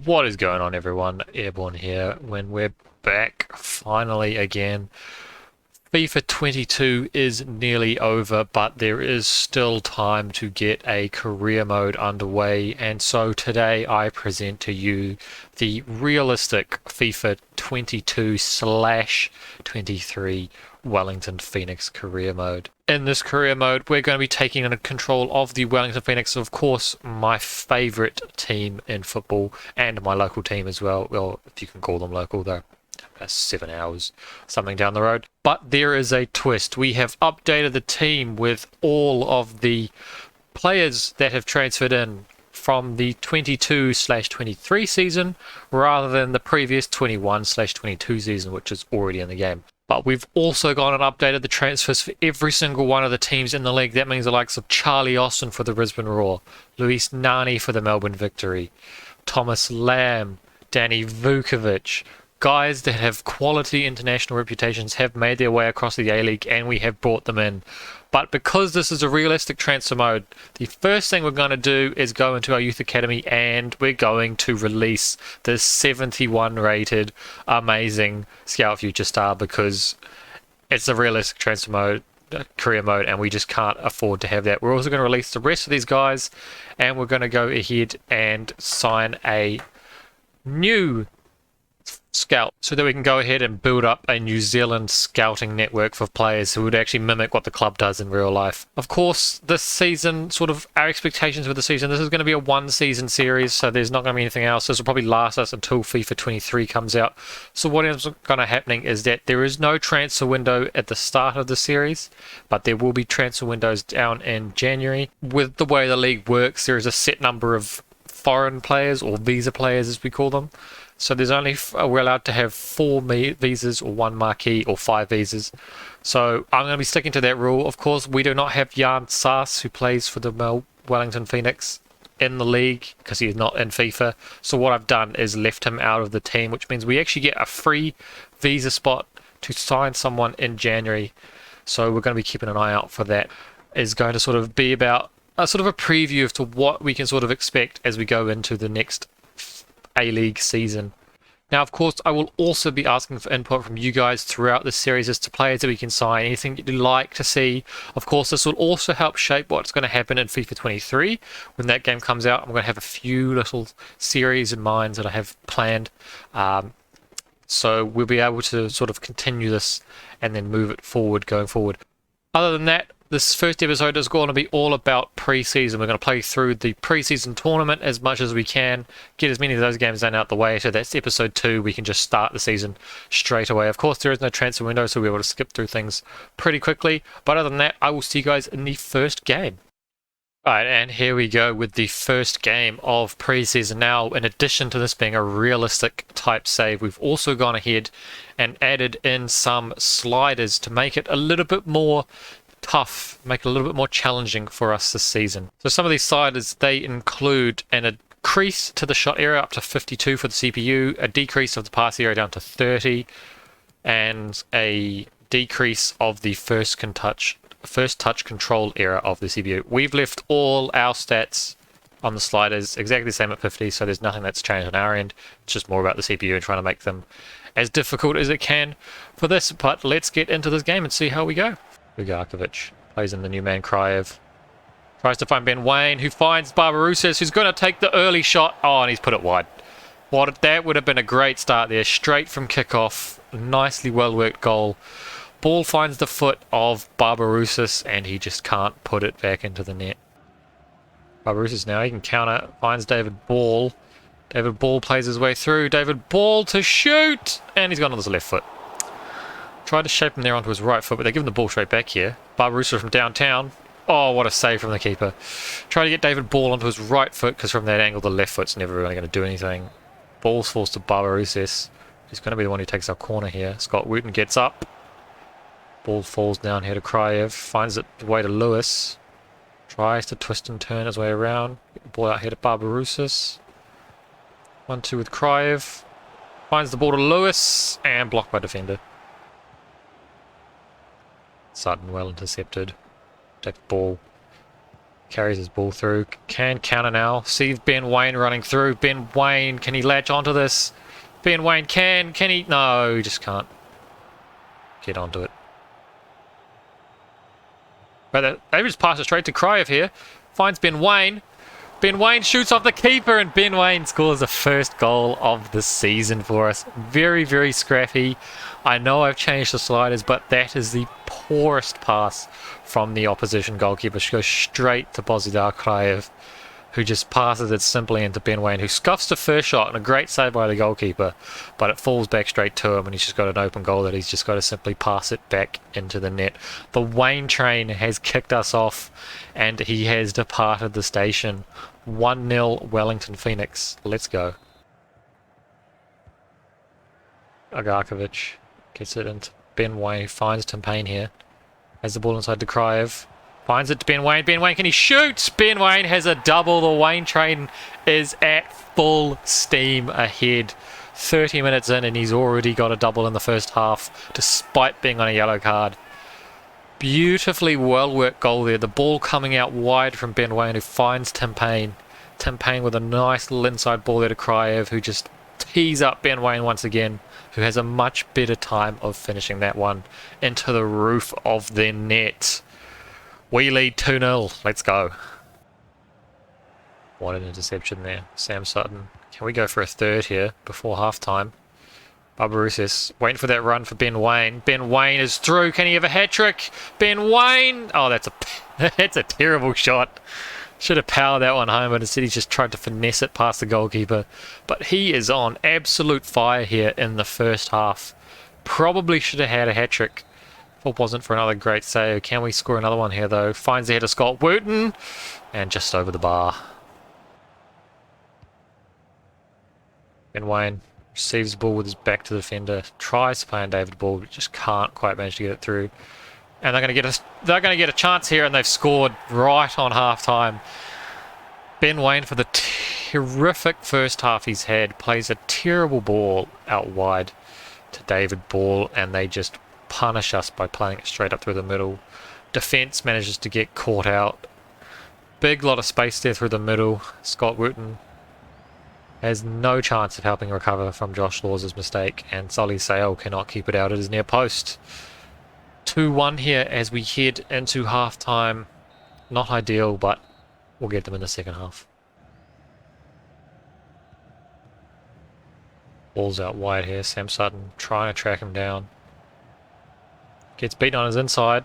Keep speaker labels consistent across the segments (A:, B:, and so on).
A: What is going on, everyone? Airborne here when we're back finally again. FIFA 22 is nearly over, but there is still time to get a career mode underway, and so today I present to you the realistic FIFA 22/23 Wellington Phoenix career mode. In this career mode, we're going to be taking control of the Wellington Phoenix, of course, my favourite team in football, and my local team as well. Well, if you can call them local, though. 7 hours, something down the road. But there is a twist. We have updated the team with all of the players that have transferred in from the 22/23 season rather than the previous 21/22 season, which is already in the game. But we've also gone and updated the transfers for every single one of the teams in the league. That means the likes of Charlie Austin for the Brisbane Roar, Luis Nani for the Melbourne Victory, Thomas Lamb, Danny Vukovic, guys that have quality international reputations have made their way across the A-League, and we have brought them in. But because this is a realistic transfer mode, the first thing we're going to do is go into our youth academy, and we're going to release this 71 rated amazing Scout Future Star, because it's a realistic transfer mode, career mode, and we just can't afford to have that. We're also going to release the rest of these guys, and we're going to go ahead and sign a new scout so that we can go ahead and build up a New Zealand scouting network for players who would actually mimic what the club does in real life. Of course, this season, sort of our expectations for the season, this is going to be a one-season series, so there's not going to be anything else. This will probably last us until FIFA 23 comes out. So what is going to happening is that there is no transfer window at the start of the series, but there will be transfer windows down in January. With the way the league works, there is a set number of foreign players, or visa players as we call them. So there's only, we're allowed to have 4 visas or 1 marquee or 5 visas. So I'm going to be sticking to that rule. Of course, we do not have Jan Saas, who plays for the Wellington Phoenix, in the league because he is not in FIFA. So what I've done is left him out of the team, which means we actually get a free visa spot to sign someone in January. So we're going to be keeping an eye out for that. It's going to sort of be about a sort of a preview as to what we can sort of expect as we go into the next A-League season. Now, of course, I will also be asking for input from you guys throughout this series as to players that we can sign, anything you'd like to see. Of course, this will also help shape what's going to happen in FIFA 23. When that game comes out, I'm going to have a few little series in mind that I have planned. So we'll be able to sort of continue this and then move it forward going forward. Other than that, this first episode is going to be all about pre-season. We're going to play through the pre-season tournament as much as we can, get as many of those games done out the way, so that's episode 2. We can just start the season straight away. Of course, there is no transfer window, so we'll be able to skip through things pretty quickly. But other than that, I will see you guys in the first game. Alright, and here we go with the first game of pre-season. Now, in addition to this being a realistic type save, we've also gone ahead and added in some sliders to make it a little bit more tough, make it a little bit more challenging for us this season. So some of these sliders, they include an increase to the shot area up to 52 for the CPU, a decrease of the pass area down to 30, and a decrease of the first touch control area of the CPU. We've left all our stats on the sliders exactly the same at 50, so there's nothing that's changed on our end. It's just more about the CPU and trying to make them as difficult as it can for this. But let's get into this game and see how we go. Vukovic plays in the new man Kryev. Tries to find Ben Wayne, who finds Barbarouses, who's going to take the early shot. Oh, and he's put it wide. That would have been a great start there, straight from kickoff. Nicely well-worked goal. Ball finds the foot of Barbarouses, and he just can't put it back into the net. Barbarouses now, he can counter, finds David Ball. David Ball plays his way through. David Ball to shoot, and he's gone on his left foot. Tried to shape him there onto his right foot, but they give him the ball straight back here. Barbarouses from downtown. Oh, what a save from the keeper. Try to get David Ball onto his right foot, because from that angle the left foot's never really going to do anything. Ball falls to Barbarouses. He's going to be the one who takes our corner here. Scott Wooten gets up. Ball falls down here to Kryev. Finds it the way to Lewis. Tries to twist and turn his way around. Get the ball out here to Barbarouses. 1-2 with Kryev. Finds the ball to Lewis, and blocked by defender. Sutton well intercepted. Take the ball. Carries his ball through. Can counter now. See Ben Waine running through. Ben Waine, can he latch onto this? Ben Waine can he? No, he just can't get onto it. But they just pass it straight to Kryev here. Finds Ben Waine. Ben Waine shoots off the keeper, and Ben Waine scores the first goal of the season for us. Very, very scrappy. I know I've changed the sliders, but that is the poorest pass from the opposition goalkeeper. She goes straight to Bozidar Kryev, who just passes it simply into Ben Waine, who scuffs the first shot, and a great save by the goalkeeper, but it falls back straight to him, and he's just got an open goal that he's just got to simply pass it back into the net. The Waine train has kicked us off, and he has departed the station. 1-0 Wellington Phoenix. Let's go. Agarkovic gets it into Ben Waine, finds Tim Payne here. Has the ball inside to Kryev. Finds it to Ben Waine. Ben Waine, can he shoot? Ben Waine has a double. The Waine train is at full steam ahead. 30 minutes in and he's already got a double in the first half, despite being on a yellow card. Beautifully well-worked goal there. The ball coming out wide from Ben Waine, who finds Tim Payne. Tim Payne with a nice little inside ball there to Kryev, who just tees up Ben Waine once again, who has a much better time of finishing that one into the roof of their net. We lead 2-0. Let's go. What an interception there. Sam Sutton. Can we go for a third here before half-time? Barbarousis waiting for that run for Ben Waine. Ben Waine is through. Can he have a hat-trick? Ben Waine! Oh, that's a terrible shot. Should have powered that one home, but instead he's just tried to finesse it past the goalkeeper. But he is on absolute fire here in the first half. Probably should have had a hat-trick if it wasn't for another great save. Can we score another one here, though? Finds the head of Scott Wooten, and just over the bar. Ben Waine receives the ball with his back to the defender, tries to play on David Ball, but just can't quite manage to get it through. And they're going to get a chance here, and they've scored right on half-time. Ben Waine, for the terrific first half he's had, plays a terrible ball out wide to David Ball, and they just punish us by playing it straight up through the middle. Defence manages to get caught out. Big lot of space there through the middle. Scott Wooten has no chance of helping recover from Josh Laws' mistake, and Solly Sale cannot keep it out at his near post. 2-1 here as we head into half-time. Not ideal, but we'll get them in the second half. Ball's out wide here. Sam Sutton trying to track him down. Gets beaten on his inside.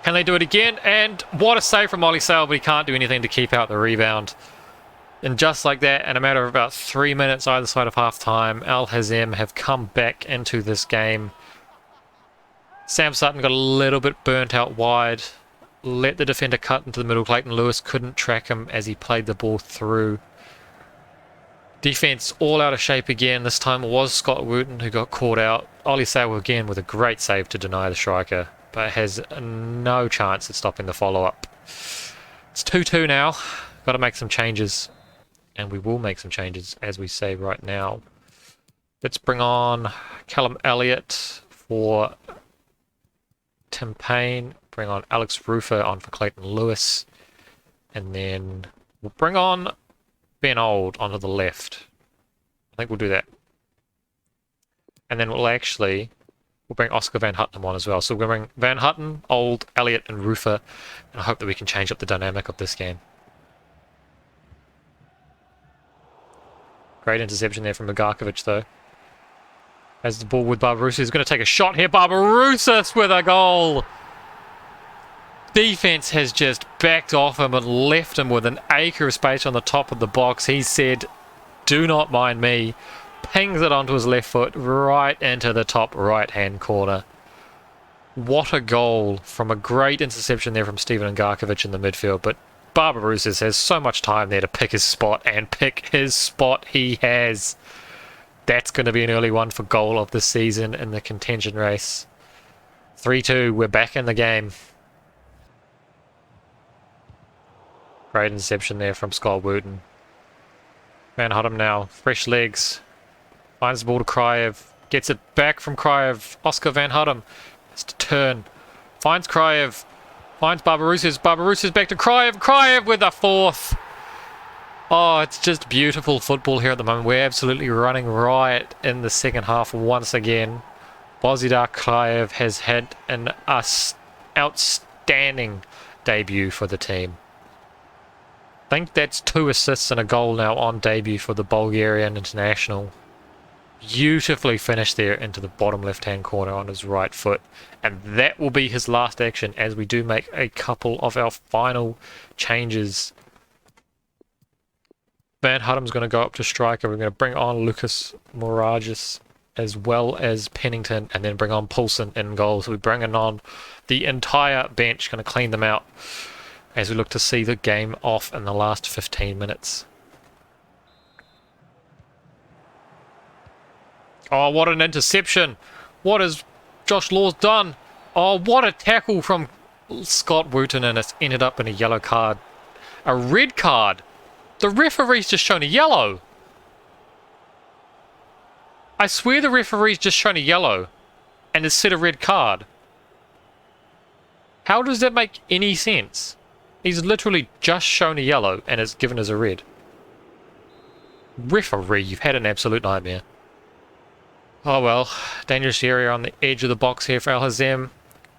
A: Can they do it again? And what a save from Ollie Sale, but he can't do anything to keep out the rebound. And just like that, in a matter of about 3 minutes either side of half-time, Al Hazem have come back into this game. Sam Sutton got a little bit burnt out wide, let the defender cut into the middle. Clayton Lewis couldn't track him as he played the ball through. Defence all out of shape again. This time it was Scott Wooten who got caught out. Ollie Sale again with a great save to deny the striker, but has no chance at stopping the follow-up. It's 2-2 now. Got to make some changes, and we will make some changes as we say right now. Let's bring on Callum Elliott for Tim Payne, bring on Alex Rufer on for Clayton Lewis, and then we'll bring on Ben Old onto the left. I think we'll do that. And then we'll bring Oscar Van Hutton on as well. So we'll bring Van Hutton, Old, Elliott and Rufer, and I hope that we can change up the dynamic of this game. Great interception there from Agarkovic though. Has the ball with Barbarousis. He's going to take a shot here. Barbarousis with a goal. Defense has just backed off him and left him with an acre of space on the top of the box. He said, do not mind me. Pings it onto his left foot right into the top right-hand corner. What a goal from a great interception there from Steven Agarkovic in the midfield. But Barbarousis has so much time there to pick his spot, and pick his spot he has. That's going to be an early one for goal of the season in the contention race. 3-2, we're back in the game. Great interception there from Scott Wooten. Van Hutton now, fresh legs. Finds the ball to Kryev. Gets it back from Kryev. Oscar Van Hutton has to turn. Finds Kryev. Finds Barbarouses. Barbarouses back to Kriev. Kriev with a fourth. Oh, it's just beautiful football here at the moment. We're absolutely running riot in the second half once again. Bozidar Kriev has had an outstanding debut for the team. I think that's 2 assists and a goal now on debut for the Bulgarian international. Beautifully finished there into the bottom left-hand corner on his right foot. And that will be his last action as we do make a couple of our final changes. Van Huttem's going to go up to striker. We're going to bring on Lucas Morages as well as Pennington, and then bring on Poulsen in goal. So we're bringing on the entire bench, going to clean them out as we look to see the game off in the last 15 minutes. Oh, what an interception. What has Josh Laws done? Oh, what a tackle from Scott Wooten, and it's ended up in a yellow card. A red card. The referee's just shown a yellow. I swear the referee's just shown a yellow and has set a red card. How does that make any sense? He's literally just shown a yellow and has given us a red. Referee, you've had an absolute nightmare. Oh well, dangerous area on the edge of the box here for Al Hazem.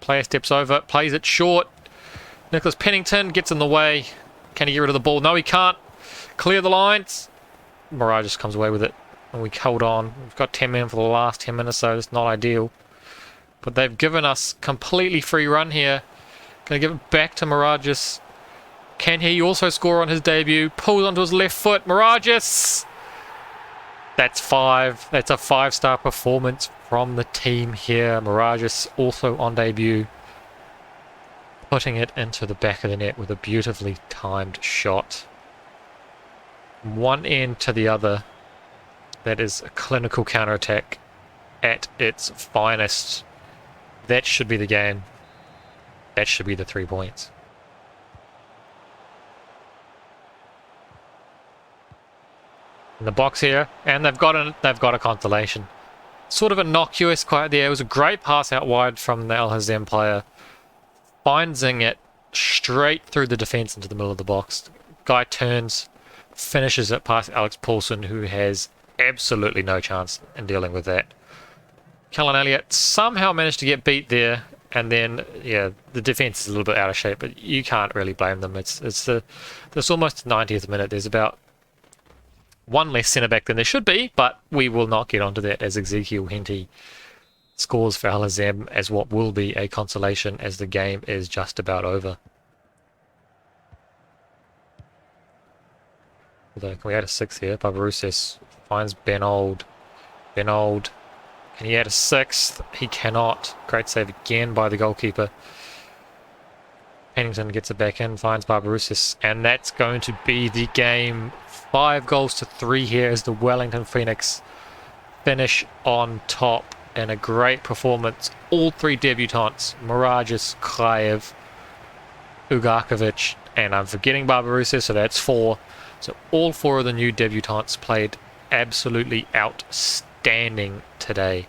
A: Player steps over, plays it short. Nicholas Pennington gets in the way. Can he get rid of the ball? No, he can't. Clear the lines. Mirage just comes away with it. And we hold on. We've got 10 men for the last 10 minutes, so it's not ideal. But they've given us completely free run here. Gonna give it back to Mirages. Can he also score on his debut? Pulls onto his left foot. Mirages! That's 5. That's a 5-star performance from the team here. Mirages also on debut. Putting it into the back of the net with a beautifully timed shot. One end to the other. That is a clinical counter-attack at its finest. That should be the game. That should be the 3 points. In the box here, and they've got a consolation. Sort of innocuous, quite there. It was a great pass out wide from the Al Hazem player, finding it straight through the defence into the middle of the box. Guy turns, finishes it past Alex Poulsen, who has absolutely no chance in dealing with that. Callan Elliott somehow managed to get beat there, and then yeah, the defence is a little bit out of shape, but you can't really blame them. It's almost 90th minute. There's about one less centre back than there should be, but we will not get onto that as Ezekiel Henty scores for Al Hazem as what will be a consolation as the game is just about over. Although, can we add a 6 here? Barbarouses finds Ben Old. Ben Old, can he add a 6th? He cannot. Great save again by the goalkeeper. Pennington gets it back in, finds Barbarouses, and that's going to be the game. 5-3 here as the Wellington Phoenix finish on top, and a great performance. All 3 debutants, Mirages, Kriev, Ugarkovic, and I'm forgetting Barbarouses, so that's 4. So all 4 of the new debutants played absolutely outstanding today,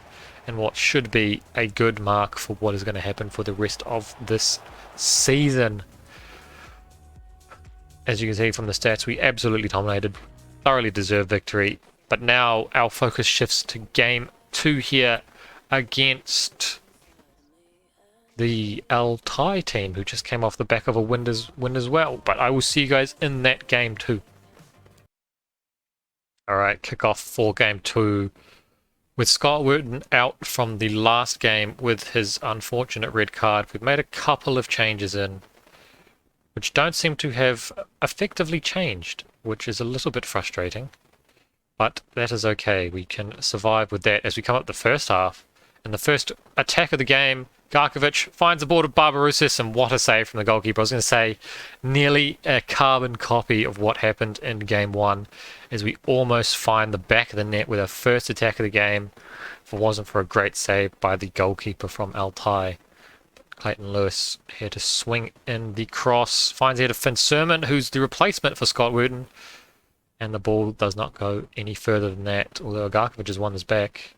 A: and what should be a good mark for what is going to happen for the rest of this season. As you can see from the stats, we absolutely dominated, thoroughly deserved victory, but now our focus shifts to game 2 here against the Altai team, who just came off the back of a win as well. But I will see you guys in that game too. Alright, kick off for game 2 with Scott Wooten out from the last game with his unfortunate red card. We've made a couple of changes in, which don't seem to have effectively changed, which is a little bit frustrating. But that is okay. We can survive with that as we come up the first half. In the first attack of the game, Garkovic finds the ball to Barbarouses, and what a save from the goalkeeper. I was going to say nearly a carbon copy of what happened in game 1, as we almost find the back of the net with our first attack of the game, if it wasn't for a great save by the goalkeeper from Altai. Clayton Lewis here to swing in the cross, finds here to Finn Sermon, who's the replacement for Scott Wooten, and the ball does not go any further than that, although Garkovic has won his back.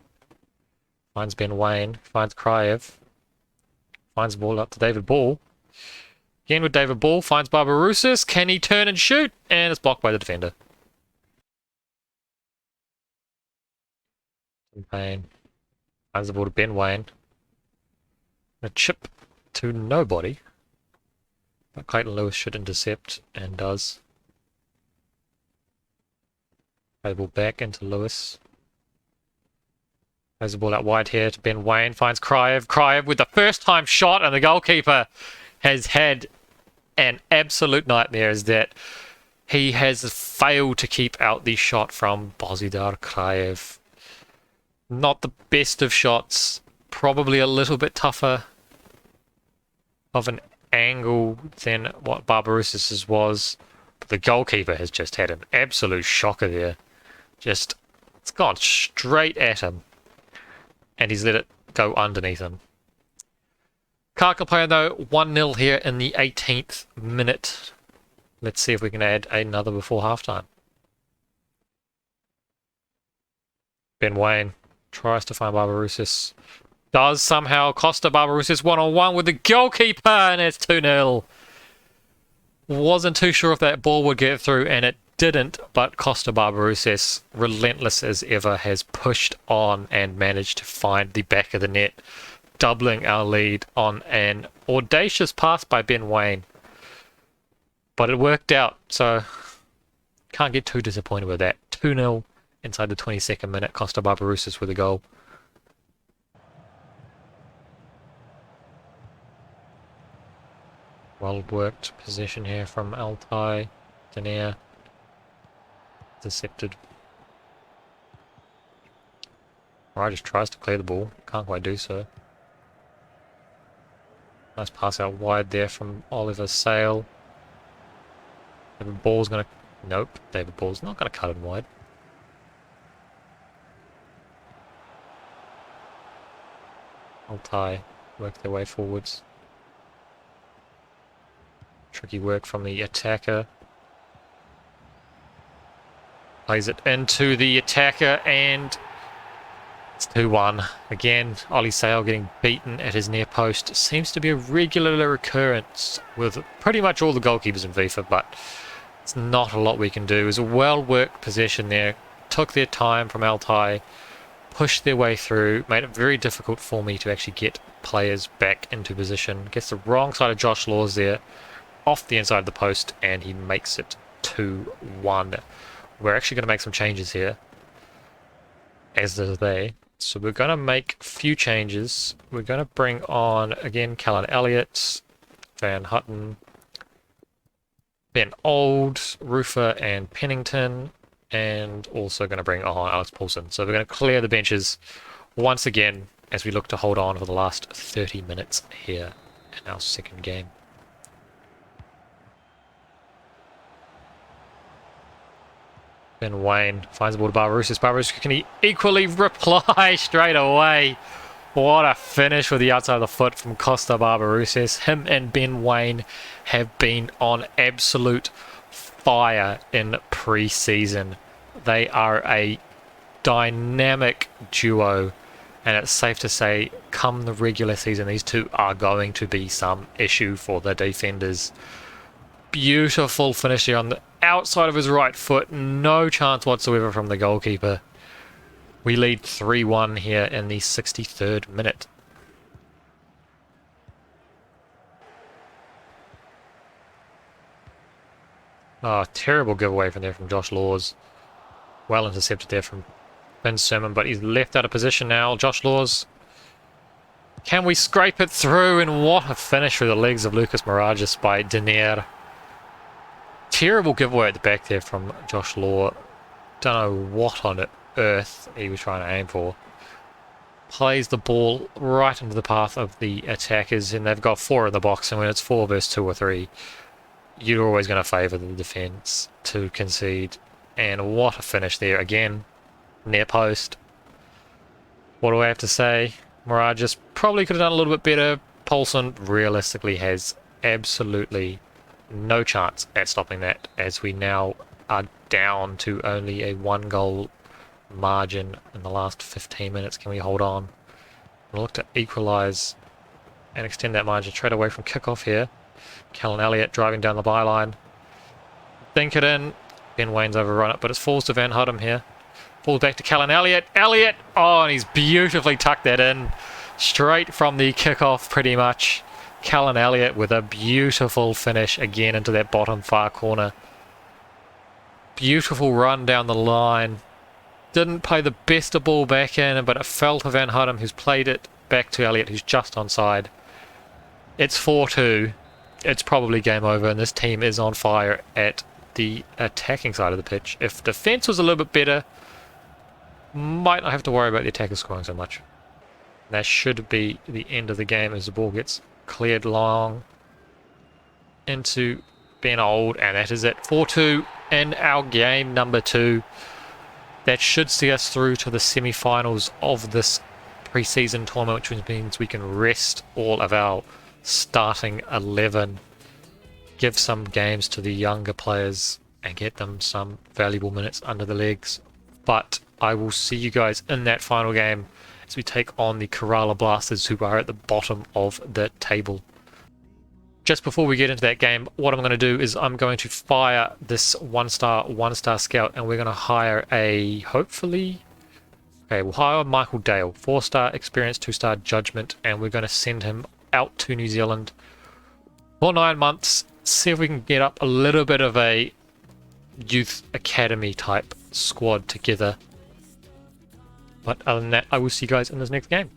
A: Finds Ben Wayne, finds Kriev, finds the ball up to David Ball. Again with David Ball, finds Barbarousis. Can he turn and shoot? And it's blocked by the defender. Payne finds the ball to Ben Waine. A chip to nobody. But Clayton Lewis should intercept, and does. Play the ball back into Lewis. Plays the ball out wide here to Ben Waine. Finds Kriev. Kriev with the first time shot, and the goalkeeper has had an absolute nightmare, is that he has failed to keep out the shot from Bozidar Kriev. Not the best of shots. Probably a little bit tougher of an angle than what Barbarousis was. But the goalkeeper has just had an absolute shocker there. Just, it's gone straight at him. And he's let it go underneath him. Can't complain though, 1-0 here in the 18th minute. Let's see if we can add another before halftime. Ben Waine tries to find Barbarousis. Does somehow. Costa Barbarousis one-on-one with the goalkeeper, and it's 2-0. Wasn't too sure if that ball would get through, and it didn't, but Costa Barbarousis, relentless as ever, has pushed on and managed to find the back of the net, doubling our lead on an audacious pass by Ben Waine. But it worked out, so can't get too disappointed with that. 2-0 inside the 22nd minute. Costa Barbarousis with a goal. Well worked possession here from Altai. Denier. Intercepted. Right, just tries to clear the ball. Can't quite do so. Nice pass out wide there from Oliver Sale. David Ball's going to... Nope, David Ball's not going to cut it wide. Altai work their way forwards. Tricky work from the attacker. Plays it into the attacker, and it's 2-1. Again, Ollie Sale getting beaten at his near post. Seems to be a regular occurrence with pretty much all the goalkeepers in FIFA, but it's not a lot we can do. It was a well-worked possession there. Took their time from Altai, pushed their way through, made it very difficult for me to actually get players back into position. Gets the wrong side of Josh Laws there, off the inside of the post, and he makes it 2-1. We're actually going to make some changes here, as do they. So we're going to make a few changes. We're going to bring on, again, Callan Elliott, Van Hutton, Ben Old, Rufer and Pennington, and also going to bring on Alex Paulson. So we're going to clear the benches once again as we look to hold on for the last 30 minutes here in our second game. Ben Waine finds the ball to Barbarousis. Barbarousis can he equally reply straight away. What a finish with the outside of the foot from Costa Barbarousis. Him and Ben Waine have been on absolute fire in pre-season. They are a dynamic duo, and it's safe to say come the regular season these two are going to be some issue for the defenders. Beautiful finish here on the outside of his right foot. No chance whatsoever from the goalkeeper. We lead 3-1 here in the 63rd minute. Oh, terrible giveaway from there from Josh Laws. Well intercepted there from Ben Sermon, but he's left out of position now. Josh Laws. Can we scrape it through? And what a finish through the legs of Lucas Mirages by Denier. Terrible giveaway at the back there from Josh Law. Don't know what on earth he was trying to aim for. Plays the ball right into the path of the attackers, and they've got 4 in the box, and when it's 4 versus 2 or 3, you're always going to favour the defence to concede. And what a finish there again. Near post. What do I have to say? Mirages probably could have done a little bit better. Paulson realistically has absolutely no chance at stopping that, as we now are down to only a 1-goal margin in the last 15 minutes. Can we hold on? We'll look to equalise and extend that margin straight away from kickoff here. Callan Elliott driving down the byline. Think it in. Ben Wayne's overrun it, but it falls to Van Huddem here. Falls back to Callan Elliott. Elliott! Oh, and he's beautifully tucked that in. Straight from the kickoff, pretty much. Callan Elliott with a beautiful finish again into that bottom far corner. Beautiful run down the line. Didn't play the best of ball back in, but it fell to Van Huddem, who's played it back to Elliott, who's just onside. It's 4-2. It's probably game over, and this team is on fire at the attacking side of the pitch. If defence was a little bit better, might not have to worry about the attackers scoring so much. That should be the end of the game as the ball gets cleared long into Ben Old, and that is it. 4-2 in our game number 2. That should see us through to the semi-finals of this pre-season tournament, which means we can rest all of our starting 11, give some games to the younger players and get them some valuable minutes under the legs. But I will see you guys in that final game as we take on the Kerala Blasters, who are at the bottom of the table. Just before we get into that game, what I'm going to do is I'm going to fire this one-star scout, and we're going to hire we'll hire Michael Dale, 4-star experience, 2-star judgment, and we're going to send him out to New Zealand for 9 months, see if we can get up a little bit of a youth academy type squad together. But other than that, I will see you guys in this next game.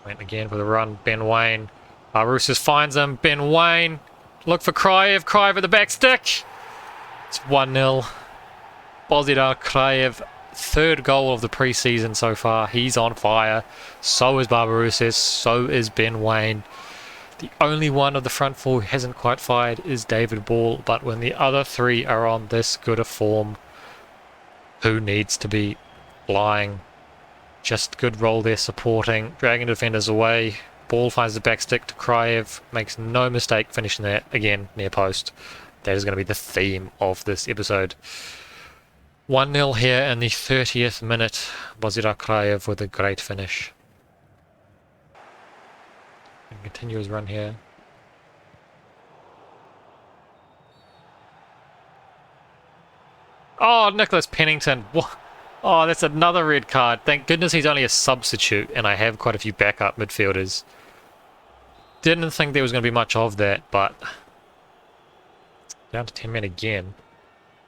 A: Went again for the run. Ben Wayne. Roosters finds him. Ben Wayne. Look for Kraev. Kraev at the back stick. It's 1-0. Bozidar Kraev. 3rd goal of the preseason so far. He's on fire. So is Barbarouses. So is Ben Wayne. The only one of the front 4 who hasn't quite fired is David Ball. But when the other 3 are on this good a form, who needs to be flying? Just good role there supporting, dragging defenders away. Ball finds the back stick to Kraev, makes no mistake finishing that again near post. That is going to be the theme of this episode. 1-0 here in the 30th minute. Bozidar Kraev with a great finish. And continue his run here. Oh, Nicholas Pennington. Oh, that's another red card. Thank goodness he's only a substitute, and I have quite a few backup midfielders. Didn't think there was going to be much of that, but down to 10 men again,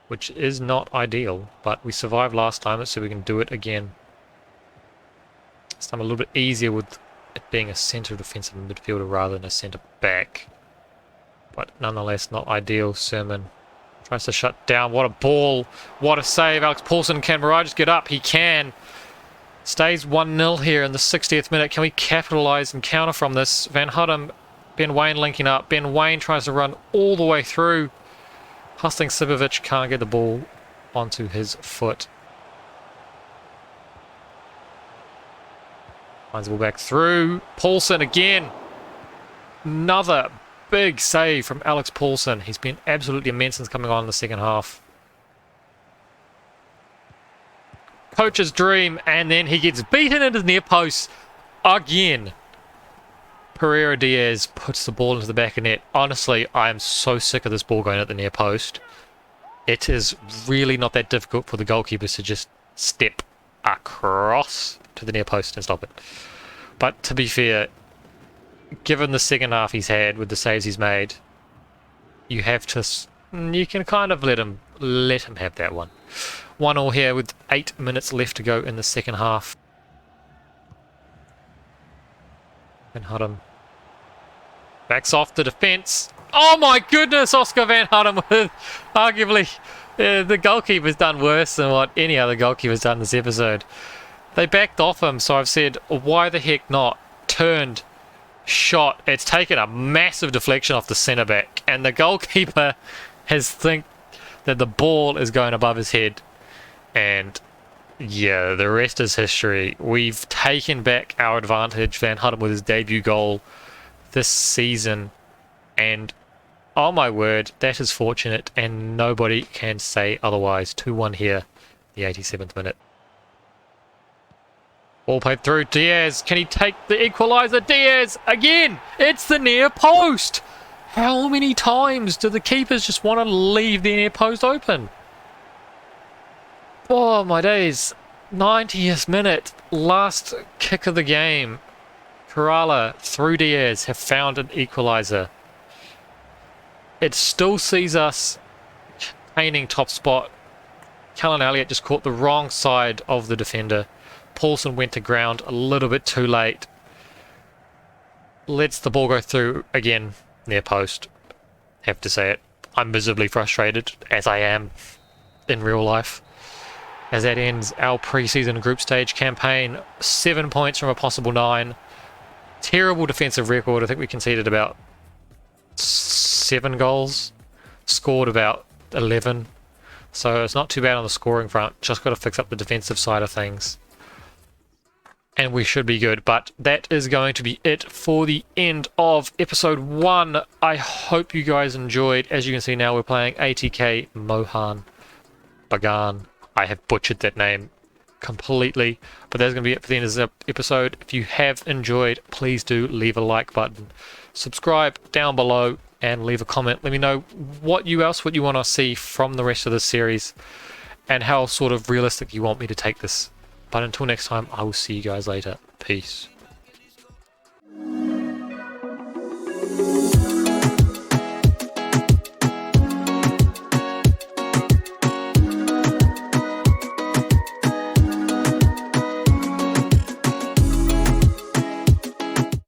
A: which is not ideal, but we survived last time, so we can do it again. This time a little bit easier with it being a centre defensive midfielder rather than a centre back, but nonetheless not ideal. Sermon tries to shut down. What a ball. What a save. Alex Paulson. Can Mirages get up? He can. Stays 1-0 here in the 60th minute. Can we capitalise and counter from this? Van Huddem, Ben Wayne linking up. Ben Wayne tries to run all the way through. Hustling Sibovic can't get the ball onto his foot. Finds the ball back through. Paulson again. Another big save from Alex Paulson. He's been absolutely immense since coming on in the second half. Coach's dream, and then he gets beaten into the near post again. Pereira Diaz puts the ball into the back of net. Honestly, I am so sick of this ball going at the near post. It is really not that difficult for the goalkeepers to just step across to the near post and stop it. But to be fair, given the second half he's had with the saves he's made, you have to, you can kind of let him have that one. 1-1 here with 8 minutes left to go in the second half. Van Huddem backs off the defence. Oh my goodness, Oscar Van Huddem with arguably the goalkeeper's done worse than what any other goalkeeper's done this episode. They backed off him, so I've said, why the heck not? Turned, shot. It's taken a massive deflection off the centre back, and the goalkeeper has think that the ball is going above his head, and yeah, the rest is history. We've taken back our advantage. Van Huddem with his debut goal this season, and oh my word, that is fortunate, and nobody can say otherwise. 2-1 here, the 87th minute. Ball played through. Diaz, can he take the equaliser? Diaz, again! It's the near post! How many times do the keepers just want to leave the near post open? Oh, my days. 90th minute, last kick of the game. Kerala through Diaz have found an equaliser. It still sees us caning top spot. Callan Elliott just caught the wrong side of the defender. Paulson went to ground a little bit too late. Lets the ball go through again, near post. Have to say it. I'm miserably frustrated, as I am in real life. As that ends our pre-season group stage campaign. 7 points from a possible 9. Terrible defensive record. I think we conceded about 7 goals. Scored about 11. So it's not too bad on the scoring front. Just got to fix up the defensive side of things. And we should be good. But that is going to be it for the end of episode 1. I hope you guys enjoyed. As you can see now, we're playing ATK Mohan Bagan. I have butchered that name completely. But that's going to be it for the end of this episode. If you have enjoyed, please do leave a like button. Subscribe down below and leave a comment. Let me know what you want to see from the rest of this series and how sort of realistic you want me to take this. But until next time, I will see you guys later. Peace.